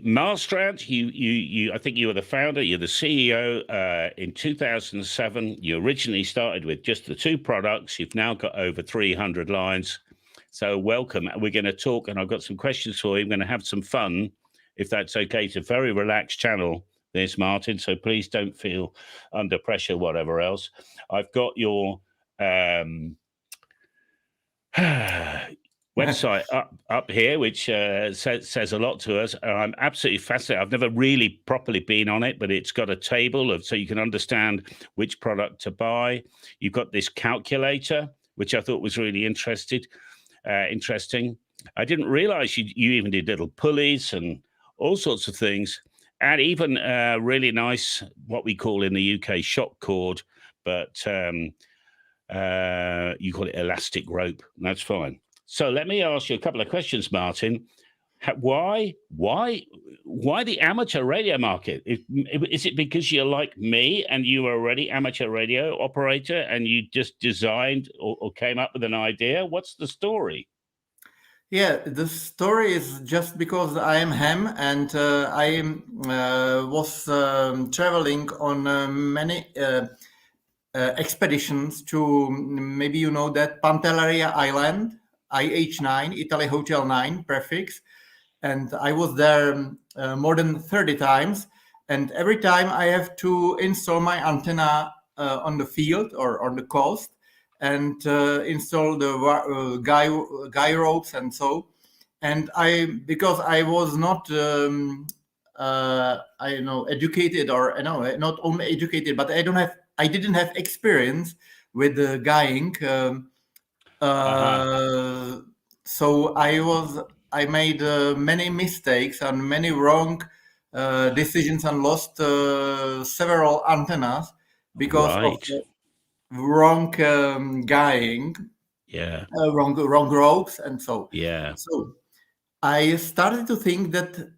Mastrant, I think you were the founder, you're the CEO. In 2007, you originally started with just the two products. You've now got over 300 lines. So welcome. We're going to talk, and I've got some questions for you. I'm going to have some fun, if that's okay. It's a very relaxed channel, this, Martin. So please don't feel under pressure, whatever else. I've got your website up here, which says a lot to us. I'm absolutely fascinated. I've never really properly been on it, but it's got a table so you can understand which product to buy. You've got this calculator, which I thought was really interesting. I didn't realize you even did little pulleys and all sorts of things, and even really nice, what we call in the UK, shock cord, but you call it elastic rope. That's fine. So let me ask you a couple of questions, Martin. Why the amateur radio market? Is it because you're like me and you were already amateur radio operator and you just designed or came up with an idea? What's the story? Yeah, the story is just because I am ham and I was traveling on many expeditions to, maybe you know that, Pantelleria Island, IH9, Italy Hotel 9 prefix. And I was there more than 30 times. And every time I have to install my antenna on the field or on the coast and install the guy ropes and so. And because I was not, educated, or not only educated, but I didn't have experience with the guying. So I made many mistakes and many wrong decisions and lost several antennas because of wrong guying, wrong ropes, and so. Yeah. So I started to think that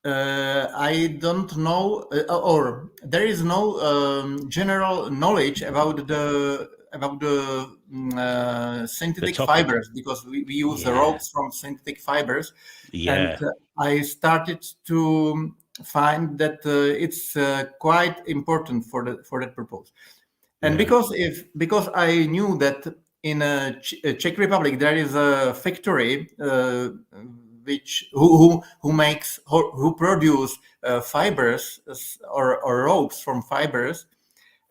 I don't know, or there is no general knowledge about the synthetic fibers, because we use the ropes from synthetic fibers. And I started to find that it's quite important for that purpose. And because I knew that in Czech Republic there is a factory who produce fibers or ropes from fibers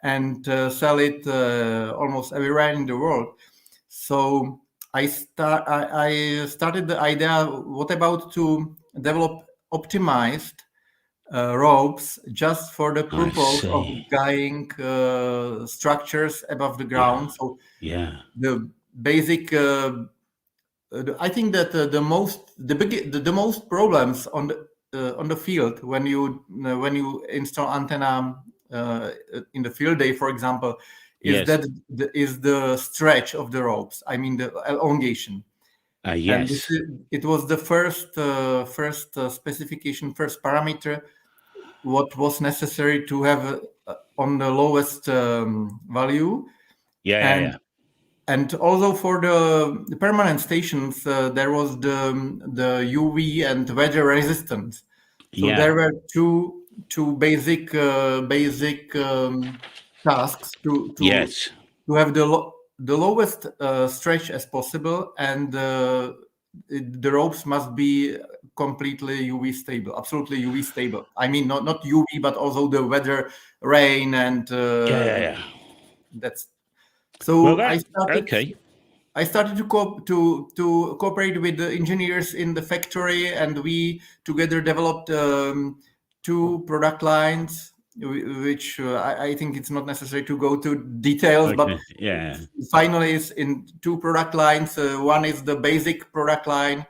and sell it almost everywhere in the world. So I started the idea: what about to develop optimized ropes just for the purpose of guying structures above the ground? So the basic. I think that the most problems on the field when you install antenna in the field day, for example, is the stretch of the ropes. I mean the elongation. And it was the first specification, first parameter, what was necessary to have on the lowest value. And also for the permanent stations, there was the UV and weather resistance. So there were two basic tasks to have the lowest stretch as possible, and the ropes must be completely UV stable, absolutely UV stable. I mean, not UV, but also the weather, rain, and that's. So I started to cooperate with the engineers in the factory, and we together developed two product lines, which I think it's not necessary to go to details, but finally is in two product lines. One is the basic product line,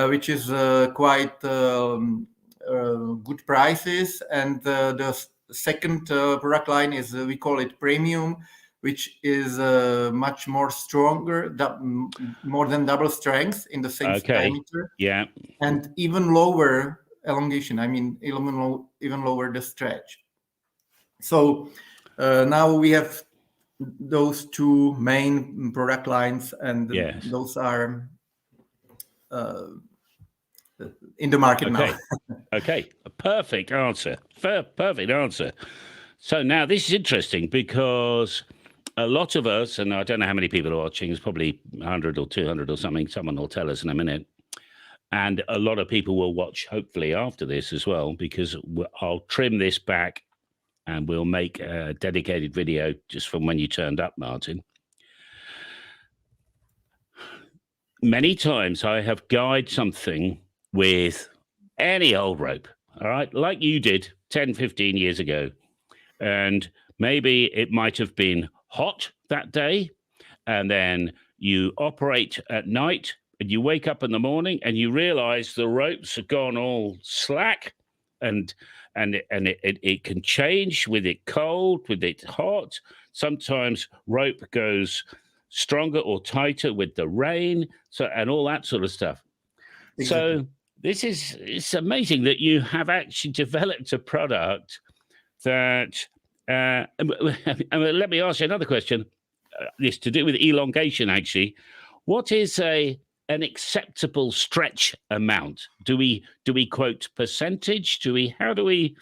which is quite good prices, and the second product line is we call it premium, which is much more stronger, more than double strength in the same diameter, and even lower elongation. I mean, even lower the stretch. So now we have those two main product lines, and those are in the market Okay. now. Okay. A perfect answer. Perfect answer. So now this is interesting because a lot of us, and I don't know how many people are watching, it's probably 100 or 200 or something. Someone will tell us in a minute. And a lot of people will watch, hopefully, after this as well, because I'll trim this back and we'll make a dedicated video just from when you turned up, Martin. Many times I have guyed something with any old rope, all right, like you did 10, 15 years ago. And maybe it might have been hot that day, and then you operate at night and you wake up in the morning and you realize the ropes have gone all slack, and it can change with it cold, with it hot. Sometimes rope goes stronger or tighter with the rain, so and all that sort of stuff. Exactly. So it's amazing that you have actually developed a product that let me ask you another question. This to do with elongation, actually. What is an acceptable stretch amount? Do we quote percentage? How do we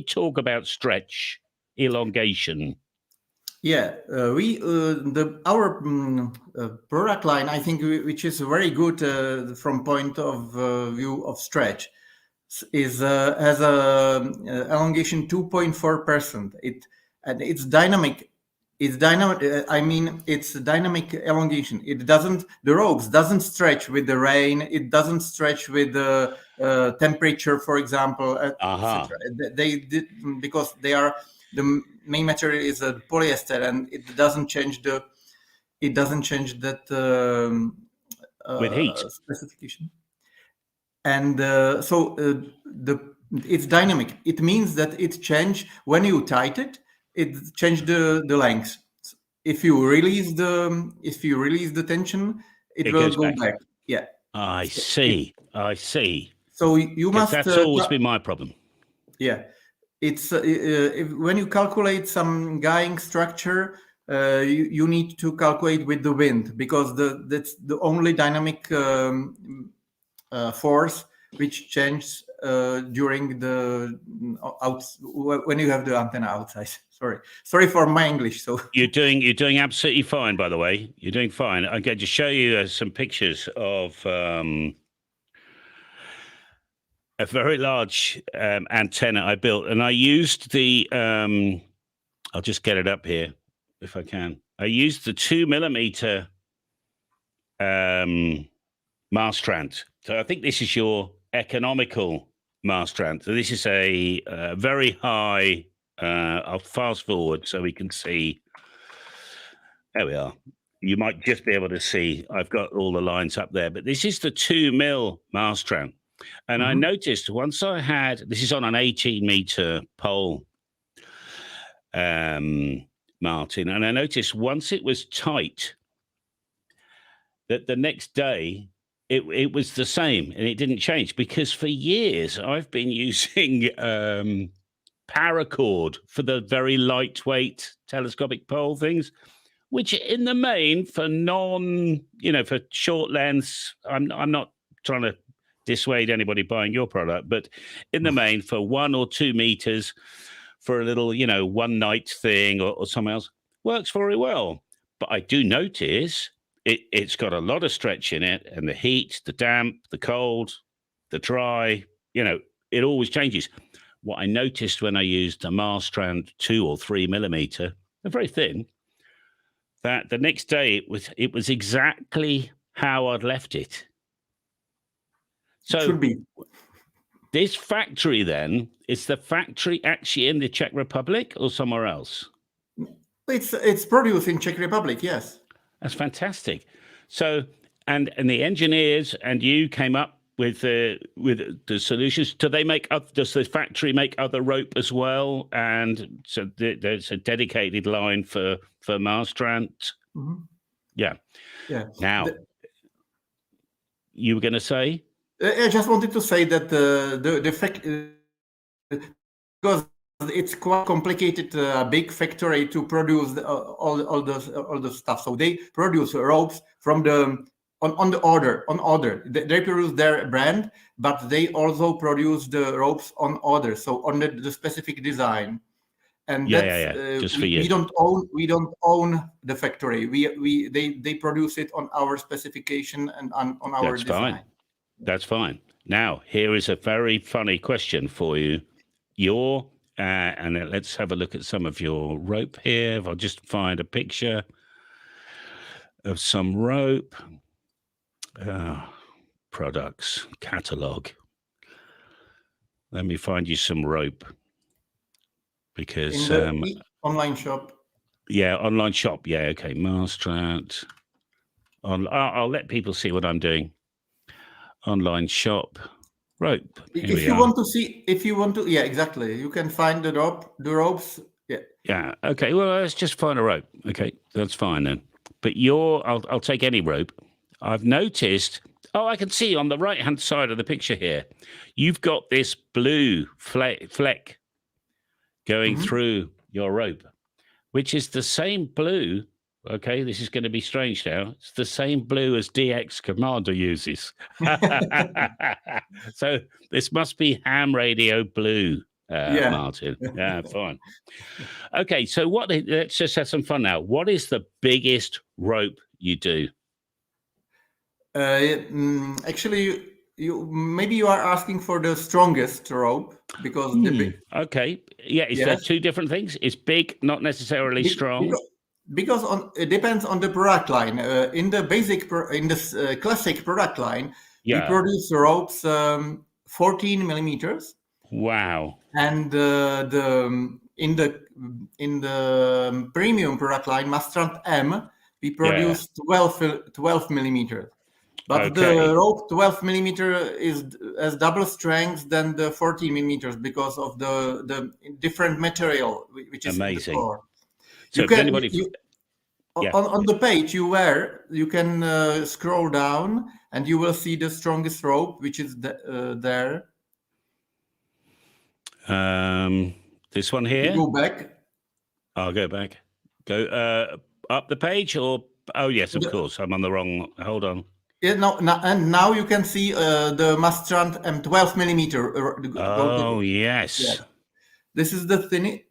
talk about stretch elongation? Yeah, our product line, I think, which is very good from point of view of stretch, is has a elongation 2.4%. It's dynamic. It's dynamic. I mean, it's dynamic elongation. The ropes doesn't stretch with the rain. It doesn't stretch with the temperature, for example, etc. They did, because they are the main material is a polyester, and it doesn't change that With heat specification. And it's dynamic. It means that it change when you tighten it. It change the length. If you release the tension, it will go back. Yeah. I see. So you must. That's always been my problem. Yeah, it's when you calculate some guying structure, you need to calculate with the wind, because that's the only dynamic force which changes during the when you have the antenna outside. Sorry for my English. So you're doing absolutely fine, by the way. You're doing fine. I'm going to show you some pictures of a very large antenna I built, and I used the I'll just get it up here if I can. I used the 2mm Mastrant. So I think this is your economical Mastrant. So this is a very high. I'll fast forward so we can see. There we are. You might just be able to see. I've got all the lines up there, but this is the 2mm Mastrant. And I noticed once I had, this is on an 18-meter pole, Martin, and I noticed once it was tight, that the next day it was the same and it didn't change, because for years I've been using paracord for the very lightweight telescopic pole things, which in the main for for short lengths, I'm not trying to dissuade anybody buying your product, but in the main for 1 or 2 meters for a little, one night thing or something else works very well. But I do notice it's got a lot of stretch in it, and the heat, the damp, the cold, the dry, it always changes. What I noticed when I used a Mastrant 2 or 3mm, they're very thin, that the next day it was exactly how I'd left it. So should be. This factory then, is the factory actually in the Czech Republic or somewhere else? It's produced in Czech Republic, yes. That's fantastic. So and the engineers and you came up with the solutions. Does the factory make other rope as well? And so there's a dedicated line for Mastrant. Yeah. Now, you were going to say? I just wanted to say that the fact, because it's quite complicated, big factory to produce all the stuff. So they produce ropes from the on the order, on order. They produce their brand, but they also produce the ropes on order, so on the specific design. And that's Yeah. Just for we you. don't own the factory. They produce it on our specification and on our That's design. fine. That's fine. Now, here is a very funny question for you. And let's have a look at some of your rope here. If I'll just find a picture of some rope. Products, catalog. Let me find you some rope. Because, In the online shop. yeah, online shop. Yeah, okay. Mastrant. I'll let people see what I'm doing. Online shop. Rope. Here If we you are. want to see, if you want to, yeah, exactly. You can find the ropes. Yeah. Yeah. Okay. Well, let's just find a rope. Okay, that's fine then. But I'll take any rope. I've noticed. Oh, I can see on the right-hand side of the picture here, you've got this blue fleck going Mhm. through your rope, which is the same blue. Okay, this is going to be strange now. It's the same blue as DX Commander uses. So this must be ham radio blue, Yeah. Martin. Yeah, fine. Okay, so let's just have some fun now. What is the biggest rope you do? Actually, maybe you are asking for the strongest rope because the big. Okay. Yeah, is there Yes. two different things? It's big, not necessarily strong. Because it depends on the product line. In the classic product line, we Yeah. produce ropes 14 millimeters, Wow. and in the premium product line, Mastrant M, we Yeah. produce 12 millimeters. But the Okay. rope 12 millimeter has double strength than the 14 millimeters because of the different material which is in the Amazing. core. So You if can anybody, yeah, on the page you can scroll down and you will see the strongest rope which is there. this one You here. go back. I'll go back. Go up the page, or yes, of course. I'm on the wrong. Hold on. Yeah, and now you can see the Mastrant M 12 millimeter. Oh Yeah. yes, This is the thin.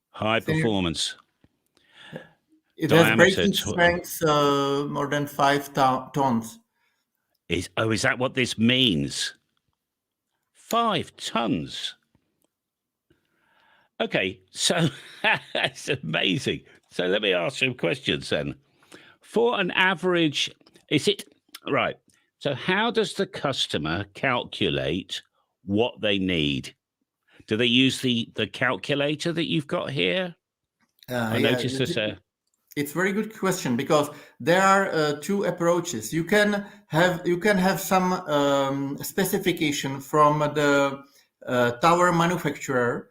high performance It has diameter. breaking strength more than 5 tons. Is that what this means? 5 tons. Okay, so that's amazing. So let me ask some questions then. For an average, is it right? So how does the customer calculate what they need? Do they use the calculator that you've got here? I Yeah, noticed this. it's very good question because there are two approaches. You can have some specification from the tower manufacturer.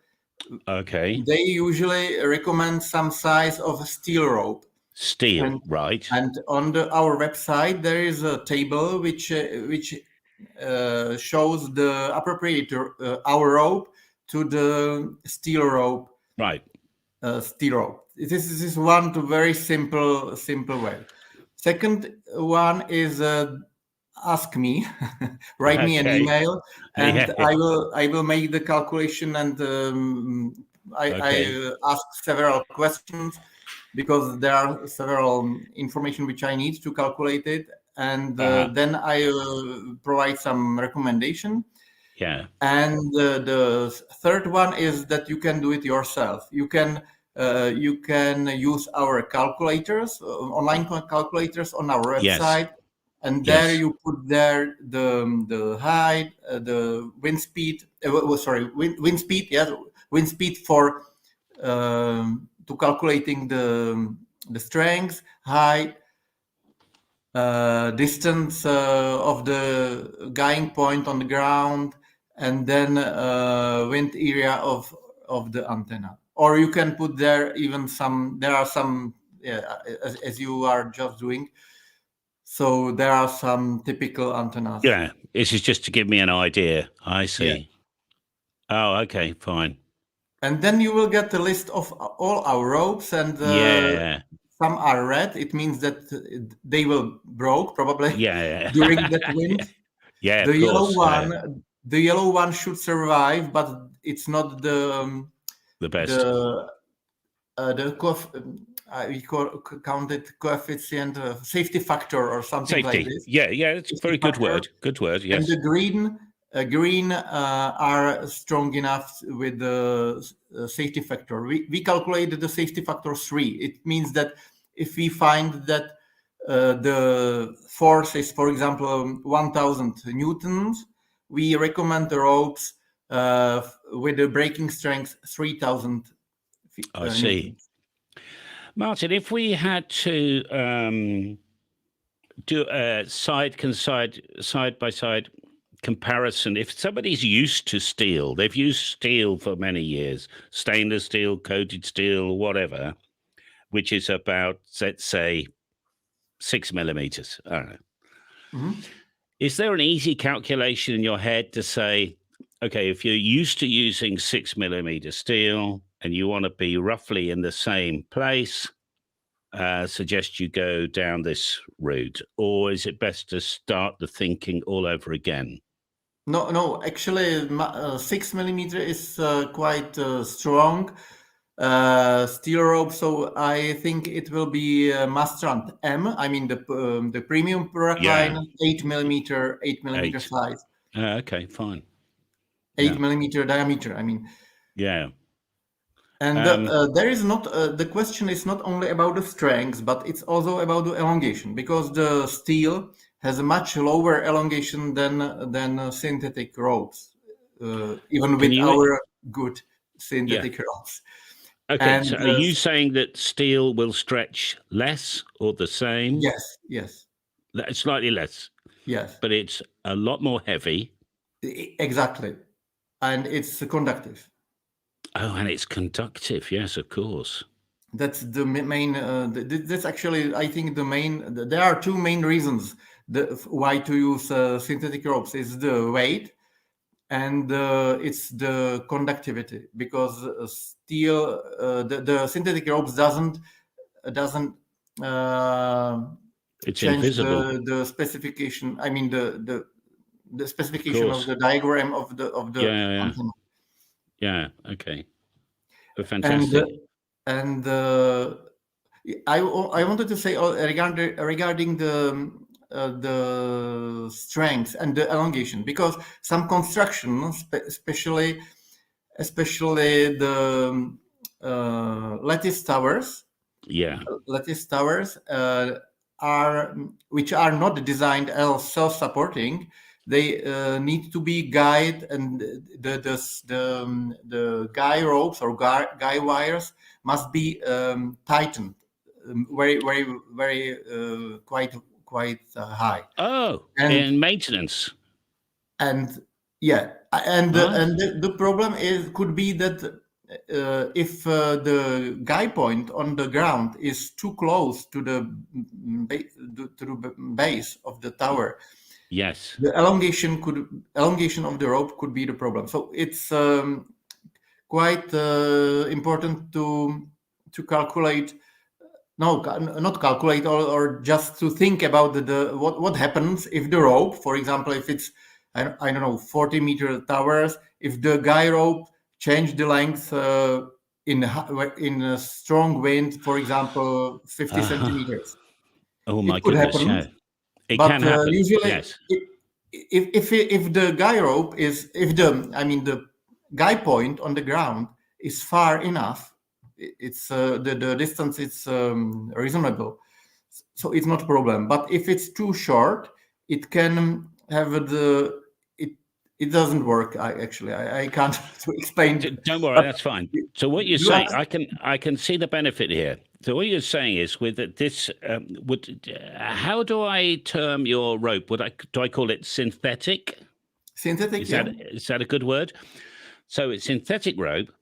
Okay. They usually recommend some size of steel rope. Steel, right? And on our website there is a table which shows the appropriate our rope to the steel rope. Right. Steel rope. This is one very simple way. Second one is ask me, write me an Okay. email, and Yeah. I will make the calculation, and I ask several questions because there are several information which I need to calculate it, and then I provide some recommendation. Yeah. And the third one is that you can do it yourself. You can use our calculators, online calculators on our website, Yes. and there Yes. you put there the height, the wind speed. Wind speed. Yes, wind speed for to calculating the strength, height, distance of the guying point on the ground, and then wind area of the antenna. Or you can put there even some. There are some, as you are just doing. So there are some typical antennas. Yeah. This is just to give me an idea. I see. Yeah. Oh, okay, fine. And then you will get the list of all our ropes and Yeah. some are red. It means that they will broke probably Yeah, during that wind. yeah, The of yellow course, one should survive, but it's not the best the we count it coefficient safety factor or something like safety. this. Yeah, it's a Safety very good factor. word. Good word. And Yes. the green are strong enough with the safety factor. We calculated the safety factor 3. It means that if we find that the force is, for example, 1000 newtons, we recommend the ropes with a breaking strength 3000 I see. newtons. Martin, if we had to do a side by side comparison, if somebody's used to steel, they've used steel for many years, stainless steel, coated steel, whatever, which is about, let's say, 6 millimeters. I don't know. Mhm. Is there an easy calculation in your head to say, okay, if you're used to using 6 millimeter steel and you want to be roughly in the same place, suggest you go down this route, or is it best to start the thinking all over again? No. Actually, 6 millimeter is quite strong steel rope. So I think it will be Mastrant M. I mean the premium product line, Yeah, 8 millimeter eight. size, Okay, fine. 8 Yeah, millimeter diameter. I mean, yeah. and Um, there is not the question is not only about the strength, but it's also about the elongation, because the steel has a much lower elongation than synthetic ropes, even can with you? our good Yeah. synthetic ropes. Okay. And So, are you saying that steel will stretch less or the same? yes, Slightly less, yes, but it's a lot more heavy. exactly, and it's conductive. Oh, and it's conductive. Yes, of course. That's the main. That's actually, I think, the main. There are two main reasons why to use synthetic ropes. Is the weight, and it's the conductivity, because steel, the synthetic ropes doesn't It's change invisible, the specification. I mean the of specification of course. the diagram of the Yeah. antenna. Yeah. Okay. Oh, And fantastic. and I wanted to say regarding the strength and the elongation, because some construction, especially the Yeah. lattice towers are which are not designed as self-supporting. They need to be guide, and the guy ropes or guy wires must be tightened very quite high. Oh, and in maintenance. and yeah, Ah, the problem could be that if the guy point on the ground is too close to the base of the tower, yes. the elongation of the rope could be the problem. So it's quite important to calculate, no, not calculate, or just to think about what happens if the rope, for example, if it's I don't know, 40-meter towers, if the guy rope change the length in a strong wind, for example, 50 Uh-huh. centimeters. Oh my It could goodness. happen, Yeah. It but can happen. usually, Yes. if the guy rope is, if the I mean the guy point on the ground is far enough, it's the distance is reasonable, so it's not a problem. But if it's too short, it can have it it doesn't work. I can't to explain, Don't worry, but that's fine. So what you're you saying, ask. I can see the benefit here. So what you're saying is with this, how do I term your rope? Do I call it synthetic? Synthetic, Is yeah, that a good word? So it's synthetic rope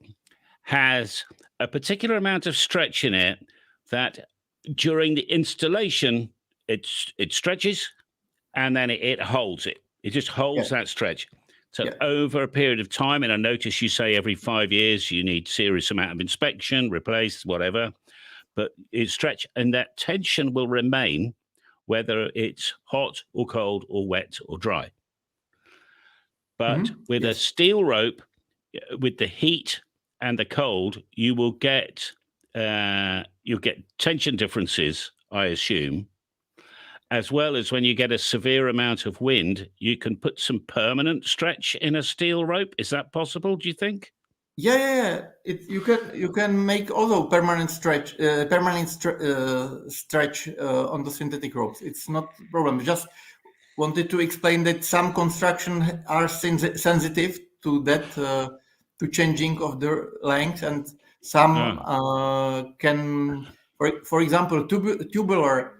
has a particular amount of stretch in it that during the installation it stretches and then it holds it. It just yeah, holds that stretch. So yeah, over a period of time, and I notice you say every 5 years you need serious amount of inspection, replace, whatever. but it stretch, and that tension will remain whether it's hot or cold or wet or dry. But with a Yes. steel rope, with the heat and the cold, you'll get tension differences, I assume, as well as when you get a severe amount of wind, you can put some permanent stretch in a steel rope. Is that possible, do you think? Yeah. You can make also permanent stretch, stretch on the synthetic ropes. It's not a problem. Just wanted to explain that some construction are sensitive to that, to changing of the length, and some can, for example, tubular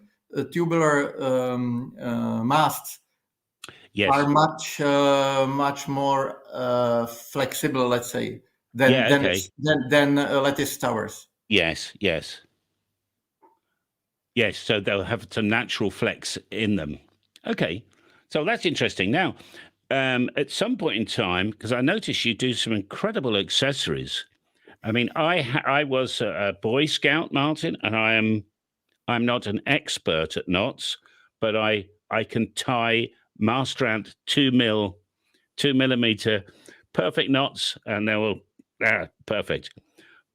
masts Yes. are much more flexible, let's say, than Yeah, okay. lattice towers. Yes, yes. Yes, so they'll have some natural flex in them. Okay, so that's interesting. Now, at some point in time, because I noticed you do some incredible accessories. I mean, I was a Boy Scout, Martin, and I'm not an expert at knots, but I can tie Mastrant 2 millimeter perfect knots, and they will perfect.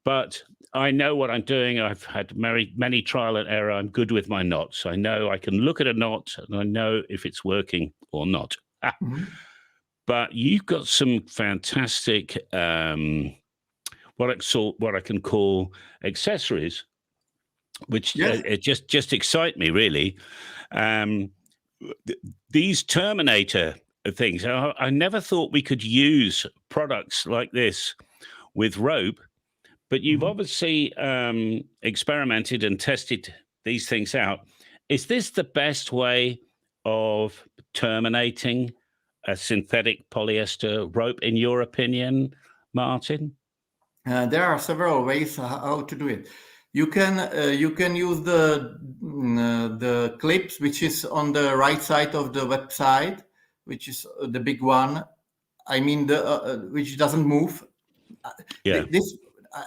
But I know what I'm doing. I've had many trial and error. I'm good with my knots. I know I can look at a knot and I know if it's working or not. Mhm. But you've got some fantastic what I can call accessories, which Yes. it just excite me really. Um, these Terminator things. I never thought we could use products like this with rope. But you've Mhm. obviously experimented and tested these things out. Is this the best way of terminating a synthetic polyester rope, in your opinion, Martin? There are several ways how to do it. You can use the clips which is on the right side of the website, which is the big one. I mean the which doesn't move. Yeah. This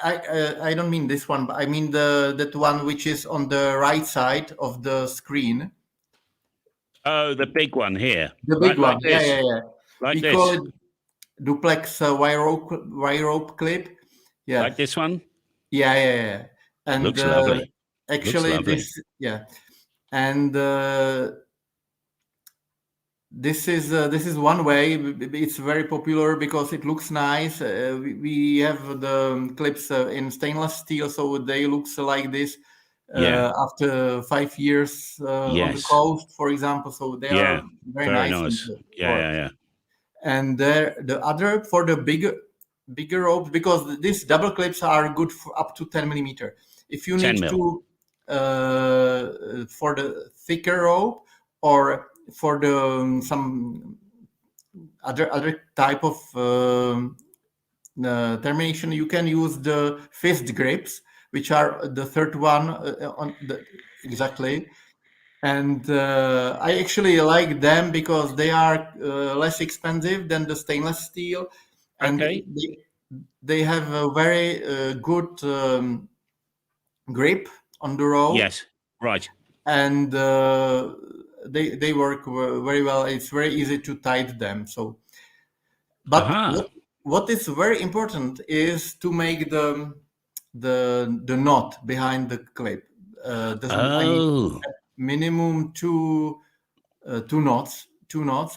I don't mean this one, but I mean that one which is on the right side of the screen. Oh, the big one here, The big like one. Yeah, this, yeah, yeah. like We call this, it duplex wire rope clip. Yeah, like this one. yeah. And Looks lovely. Looks actually, lovely. and this is one way. It's very popular because it looks nice. We have the clips in stainless steel, so they looks like this Yeah. after 5 years on the Yes. coast, for example. So they Yeah. are very Very nice and nice. Yeah. or Yeah. Yeah. and there the other for the bigger ropes, because these double clips are good for up to 10 millimeter. If you 10 need mil. to for the thicker rope, or for the some other type of termination, you can use the fist grips, which are the third one on the exactly. And I actually like them because they are less expensive than the stainless steel, and Okay. they have a very good grip on the rope, Yes. Right. and they work very well. It's very easy to tight them. So, but Aha. what is very important is to make the knot behind the clip. I mean, Oh. minimum two knots,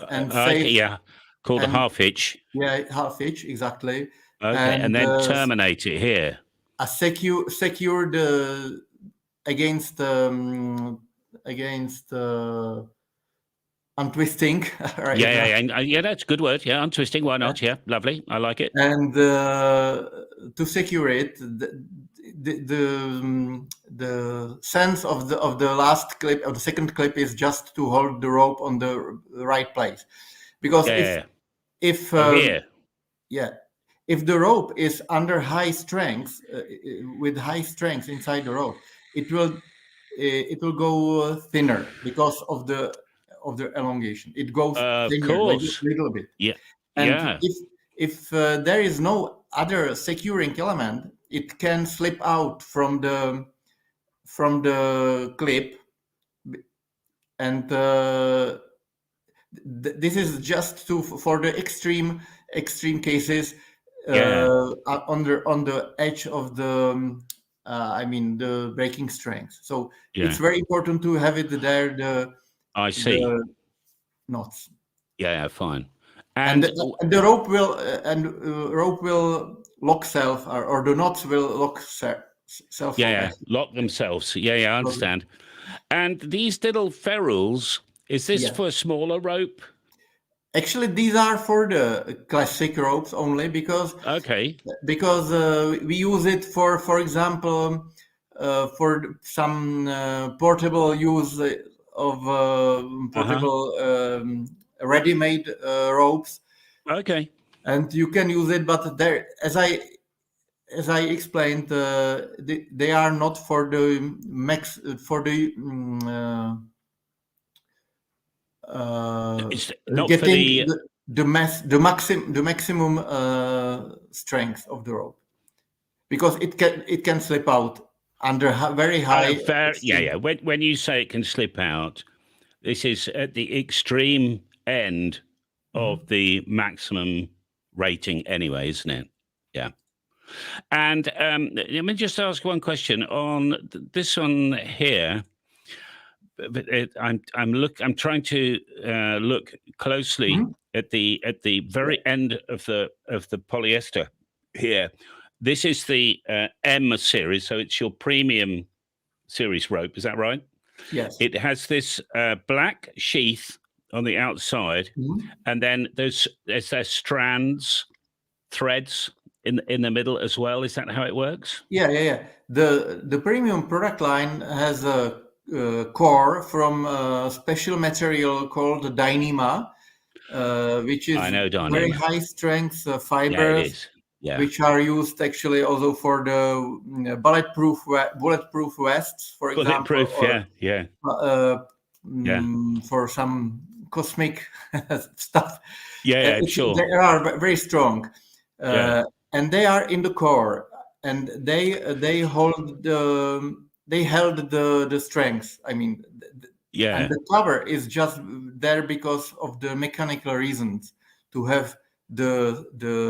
and Okay, save, yeah. Called a and half hitch. yeah, half inch exactly, Okay, and and then terminate it here. secure the against against untwisting, right? Yeah, that's a good word. Yeah, untwisting. Why not? Yeah, lovely. I like it. And to secure it, the sense of the last clip, of the second clip, is just to hold the rope on the right place, because Yeah, yeah, yeah. if Oh, here. yeah, if the rope is under high strength, with high strength inside the rope, it will go thinner because of the elongation. It goes Of thinner, like course. a little bit. Yeah, And yeah. if there is no other securing element, it can slip out from the from the clip, and this is just for the extreme cases on the edge of the I mean the breaking strength. So it's very important to have it there. I see. The knots. Yeah, fine. And the rope will lock self, or the knots will lock self. Yeah, lock themselves. Yeah, I understand. And these little ferrules, is this for a smaller rope? Actually, these are for the classic ropes only, because we use it for example, for some portable use of portable ready-made ropes. Okay. And you can use it, but there, as I explained, they are not for the it's not getting for the maximum strength of the rope, because it can slip out under very high. Yeah. When you say it can slip out, this is at the extreme end of the maximum rating anyway, isn't it? Yeah. And let me just ask one question on this one here. I'm trying to look closely at the very end of the polyester here. This is the M series, so it's your premium series rope. Is that right? Yes. It has this black sheath on the outside, and then there's strands, threads in the middle as well. Is that how it works? Yeah. The premium product line has a core from a special material called Dyneema, which is very high strength fibers, which are used actually also for the bulletproof vests, for example, for some cosmic stuff. Sure. They are very strong, and they are in the core, and they held the strength. I mean, and the cover is just there because of the mechanical reasons, to have the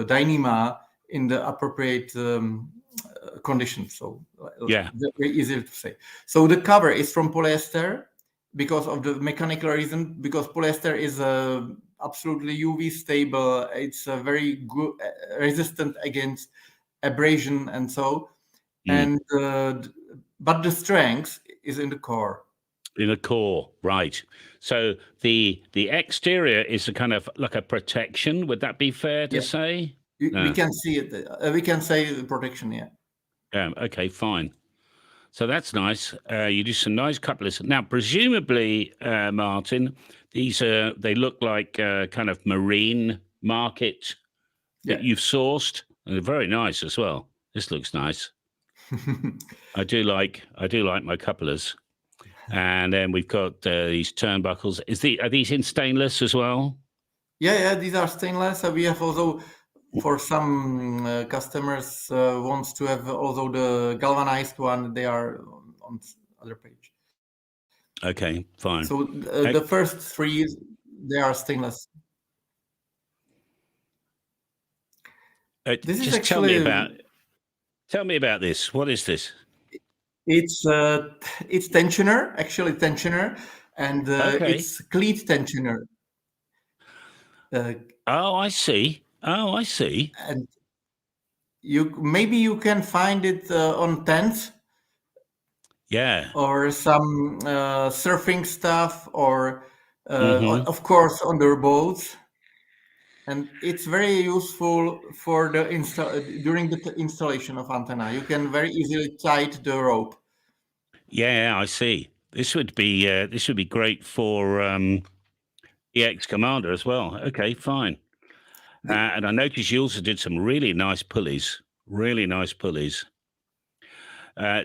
Dyneema in the appropriate conditions. So very easy to say. So the cover is from polyester because of the mechanical reason, because polyester is absolutely UV stable. It's very good, resistant against abrasion and so. And but the strength is in the core. In the core, right? So the exterior is a kind of like a protection. Would that be fair to say? We can see it. We can say protection. Yeah. Yeah. Okay. Fine. So that's nice. You do some nice couplers. Now, presumably, Martin, they look like kind of marine market that you've sourced, and they're very nice as well. This looks nice. I do like my couplers. And then we've got these turnbuckles. Are these in stainless as well? Yeah, these are stainless. We have also, for some customers wants to have also the galvanized one. They are on other page. Okay, fine. So the first three, they are stainless. This is actually, tell me about this. What is this? It's tensioner, actually tensioner, and it's cleat tensioner. Oh, I see. And you can find it on tents. Yeah. Or some surfing stuff, or of course on the boats. And it's very useful for the during the installation of antenna. You can very easily tight the rope. Yeah, I see. This would be great for EX Commander as well. Okay, fine. And I noticed you also did some really nice pulleys.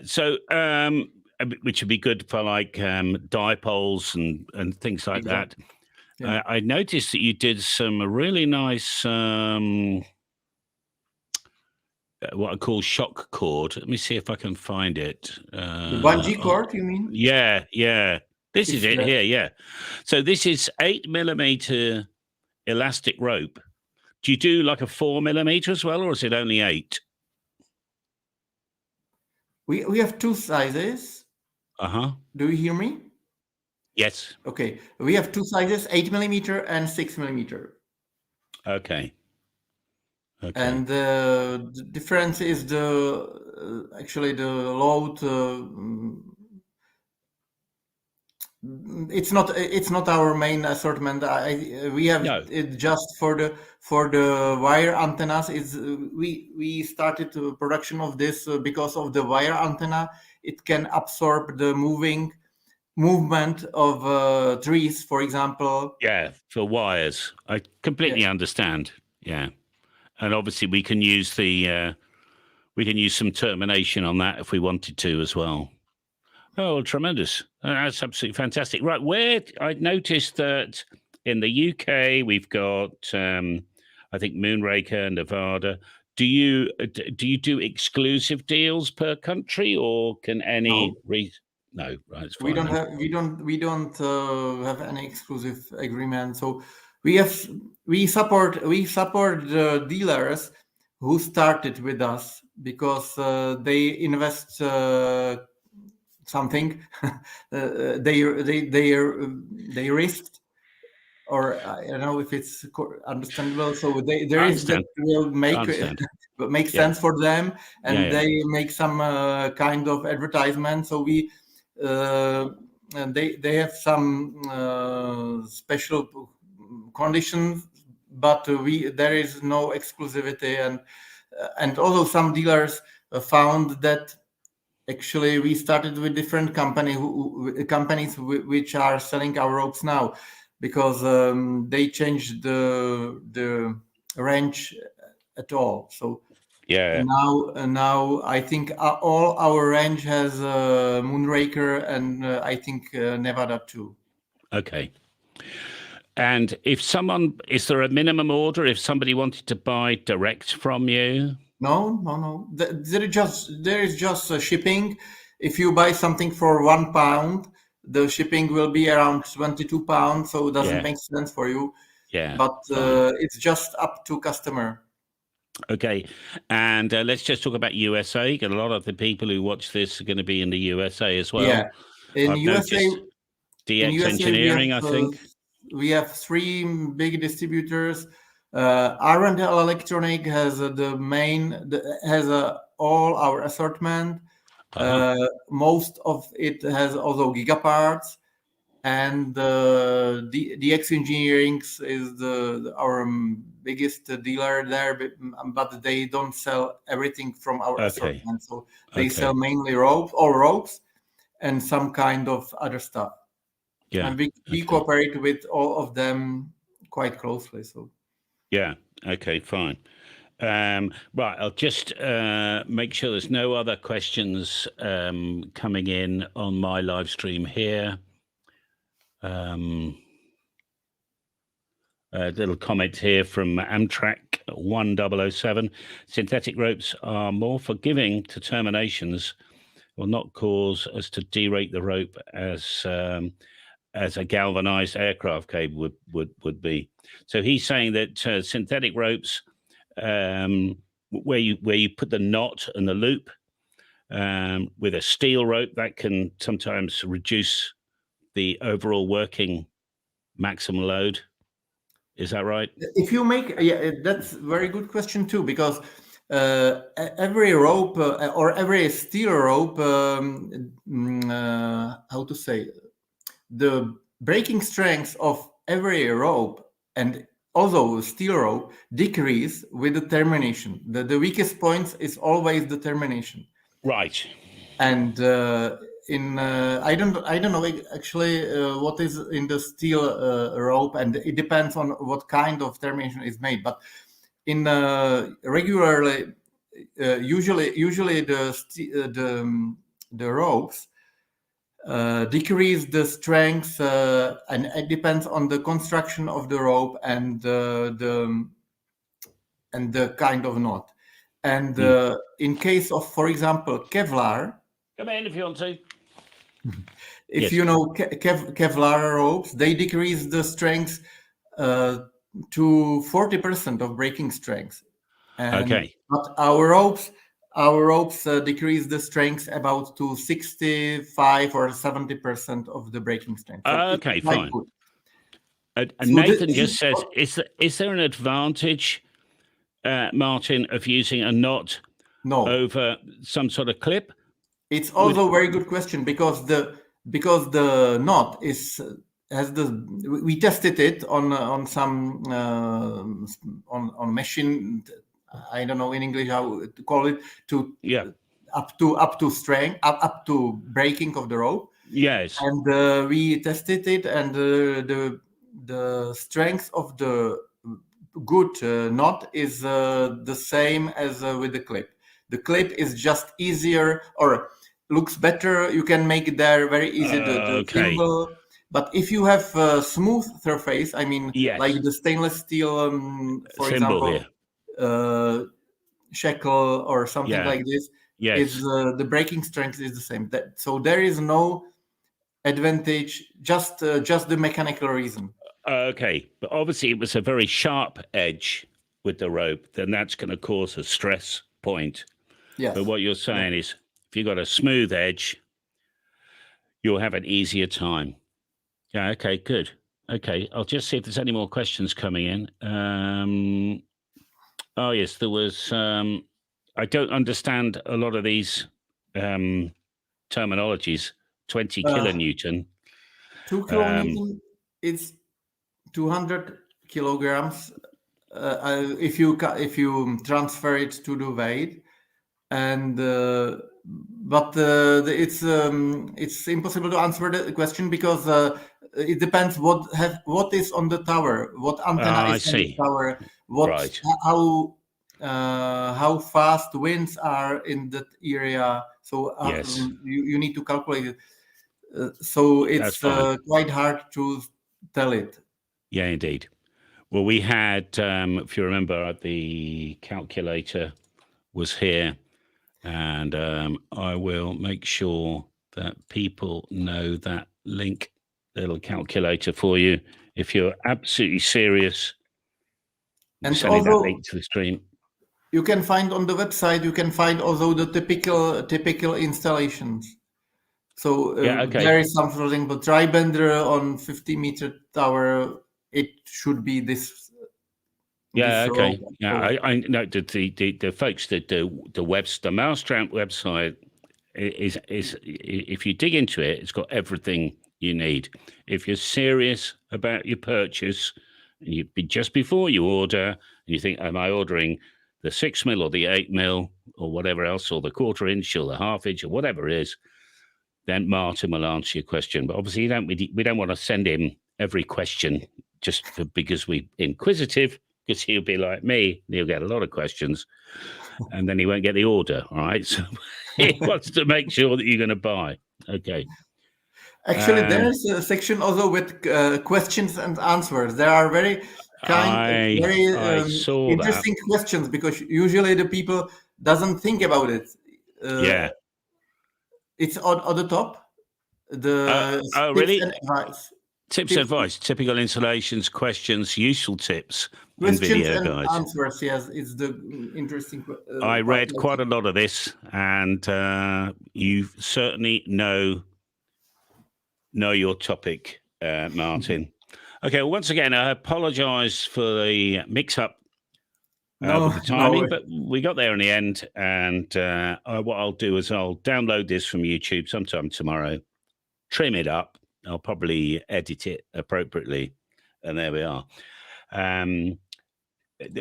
So which would be good for like dipoles and things like that. Yeah. I noticed that you did some really nice what I call shock cord. Let me see if I can find it. The bungee cord, you mean? Yeah. This is It's it here. Yeah. So this is 8mm elastic rope. Do you do like a 4mm as well, or is it only 8? We have two sizes. Do you hear me? Yes. Okay. We have two sizes, 8mm and 6mm. Okay. And the difference is actually the load. It's not our main assortment. We have it just for the wire antennas. We started the production of this because of the wire antenna. It can absorb the movement of trees, for example. Yeah, for wires. I completely understand. Yeah, and obviously we can use some termination on that if we wanted to as well. Oh, tremendous. That's absolutely fantastic. Right, where I noticed that in the UK we've got, I think, Moonraker, Nevada. Do you do exclusive deals per country, or can any? No, right. It's fine, we don't have any exclusive agreement. So we support the dealers who started with us because they invest something. They risked, or I don't know if it's understandable. So there is that will make sense for them, and they make some kind of advertisement. So and they have some special conditions, but there is no exclusivity, and also some dealers found that actually we started with different companies which are selling our ropes now, because they changed the range at all. So now I think all our range has Moonraker, and I think Nevada too. Okay. And is there a minimum order if somebody wanted to buy direct from you? No. There is just shipping. If you buy something for £1, the shipping will be around £22, so it doesn't make sense for you. Yeah, but it's just up to customer. Okay, and let's just talk about USA. A lot of the people who watch this are going to be in the USA as well. Yeah, in USA, DX Engineering, I think. We have 3 big distributors. R&L Electronic has all our assortment. Most of it has also Gigaparts, and DX Engineering is our biggest dealer there, but they don't sell everything from our assortment. So they sell mainly ropes and some kind of other stuff. Yeah, and we cooperate with all of them quite closely. So yeah, okay, fine. Right, I'll just make sure there's no other questions coming in on my live stream here. A little comment here from Amtrak 1007. Synthetic ropes are more forgiving to terminations, will not cause us to derate the rope as a galvanized aircraft cable would be. So he's saying that synthetic ropes, where you put the knot and the loop with a steel rope, that can sometimes reduce the overall working maximum load. Is that right? If you make, that's a very good question too, because every rope or every steel rope, how to say, the breaking strength of every rope and also steel rope decrease with the termination. The weakest point is always the termination. Right. And I don't know actually what is in the steel rope, and it depends on what kind of termination is made. But in regularly, usually the ropes decrease the strength, and it depends on the construction of the rope and the kind of knot. And in case of, for example, Kevlar, come in if you want to. if Yes. you know Kevlar ropes, they decrease the strength to 40% of breaking strength. And Okay. but our ropes decrease the strength about to 65 or 70% of the breaking strength. So it's Okay, quite fine. good. And So Nathan just says, is there an advantage, Martin, of using a knot no, over some sort of clip? it's also a very good question because the knot is has the we tested it on some on machine. I don't know in English how to call it, to Yeah. up to strength, up to breaking of the rope. Yes. And we tested it, and the strength of the good knot is the same as with the clip. The clip is just easier or looks better. You can make it there very easy, the Okay. symbol. But if you have a smooth surface, I mean, like Yes. the stainless steel, for Symbol example, here. shekel or something Yeah. like this, is Yes. the breaking strength is the same. So there is no advantage, just the mechanical reason. Okay. But obviously, it was a very sharp edge with the rope. Then that's going to cause a stress point. Yes. But what you're saying is, if you've got a smooth edge, you'll have an easier time. Yeah. Okay. Good. Okay. I'll just see if there's any more questions coming in. Oh yes, there was. I don't understand a lot of these terminologies. 20 kilonewton. 2 kilonewton is 200 kilograms. If you transfer it to the weight, and but it's impossible to answer the question because it depends what is on the tower, what antenna I is on the see. tower, Right. how fast winds are in that area. So Yes. you need to calculate it. So That's it's fine. quite hard to tell it. Yeah, indeed. Well, we had, if you remember, the calculator was here, and I will make sure that people know that link, little calculator for you. If you're absolutely serious, we'll And send you that also, link to the stream. you can find on the website, you can find also the typical installations. So Yeah, okay. there is something, but tri-bender on 50-meter tower, it should be this. Yeah, This okay. rope. Yeah, I know that the folks that do the Mastrant website is if you dig into it, it's got everything you need. If you're serious about your purchase, and you just before you order, and you think, am I ordering the 6 mil or the 8 mil or whatever else, or the 1/4 inch or the 1/2 inch or whatever it is, then Martin will answer your question. But obviously, we don't want to send him every question just because we're inquisitive, because he'll be like me, and he'll get a lot of questions, and then he won't get the order. All right, so he wants to make sure that you're going to buy. Okay. Actually, there's a section also with questions and answers. There are very I saw that. interesting questions because usually the people doesn't think about it. Yeah. It's on the top. The Oh, tips really? and advice. Tips and advice, typical installations, questions, useful tips, and Questions video and guides. answers. Yes, it's the interesting. I part, read quite a lot of this, and you certainly know your topic, Martin. Okay, well, once again, I apologise for the mix-up with the timing, but we got there in the end. And what I'll do is I'll download this from YouTube sometime tomorrow, trim it up. I'll probably edit it appropriately, and there we are.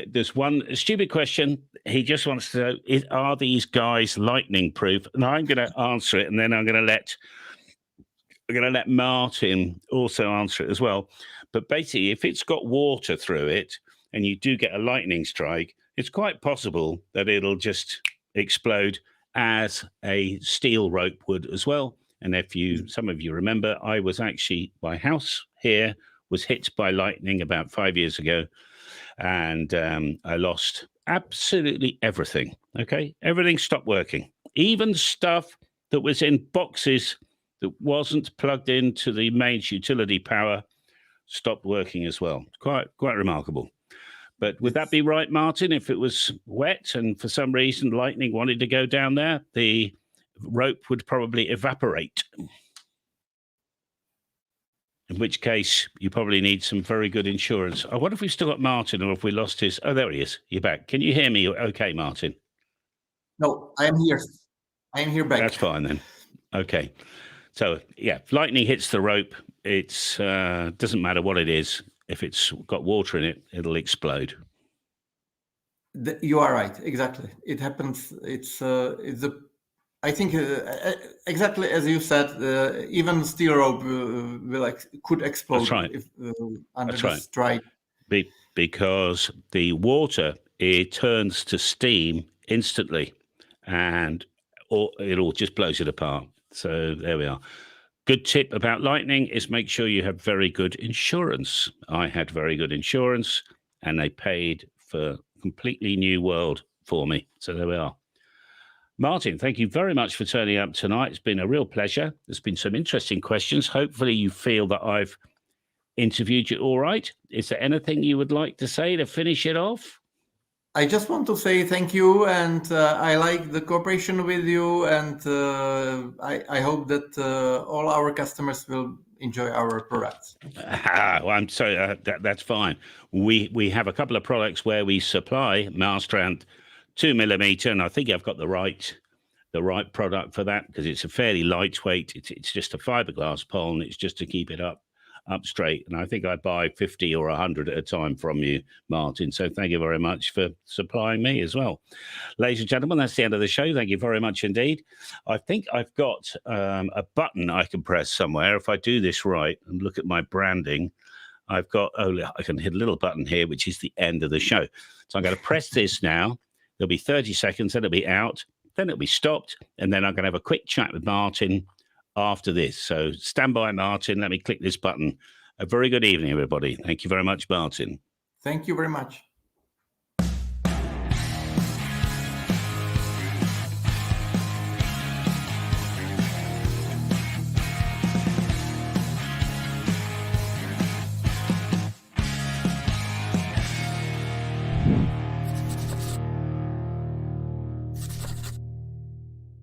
There's one stupid question. He just wants to know: are these guys lightning proof? And I'm going to answer it, and then I'm going to let Martin also answer it as well. But basically, if it's got water through it and you do get a lightning strike, it's quite possible that it'll just explode as a steel rope would as well. And if some of you remember, my house here was hit by lightning about 5 years ago, and I lost absolutely everything. Okay, everything stopped working. Even stuff that was in boxes that wasn't plugged into the mains utility power stopped working as well. Quite remarkable. But would that be right, Martin? If it was wet and for some reason lightning wanted to go down there, the rope would probably evaporate. In which case, you probably need some very good insurance. I wonder if we've still got Martin or if we lost his... Oh, there he is. You're back. Can you hear me okay, Martin? No, I am here. I am here back. That's fine then. Okay. So, yeah, if lightning hits the rope, it's doesn't matter what it is. If it's got water in it, it'll explode. You are right. Exactly. It happens. It's I think exactly as you said, even steel rope could explode. That's right. If, under the strike. Because the water, it turns to steam instantly, and it all just blows it apart. So there we are. Good tip about lightning is make sure you have very good insurance. I had very good insurance, and they paid for a completely new world for me. So there we are. Martin, thank you very much for turning up tonight. It's been a real pleasure. There's been some interesting questions. Hopefully you feel that I've interviewed you all right. Is there anything you would like to say to finish it off? I just want to say thank you, and I like the cooperation with you, and I hope that all our customers will enjoy our products. Well, I'm sorry, that's fine. We have a couple of products where we supply Mastrant 2mm, and I think I've got the right product for that because it's a fairly lightweight. It's just a fiberglass pole, and it's just to keep it up straight. And I think I buy 50 or 100 at a time from you, Martin. So thank you very much for supplying me as well. Ladies and gentlemen, that's the end of the show. Thank you very much indeed. I think I've got a button I can press somewhere. If I do this right and look at my branding, I've got, I can hit a little button here, which is the end of the show. So I'm going to press this now. There'll be 30 seconds, then it'll be out, then it'll be stopped, and then I'm going to have a quick chat with Martin after this. So stand by, Martin. Let me click this button. A very good evening, everybody. Thank you very much, Martin. Thank you very much.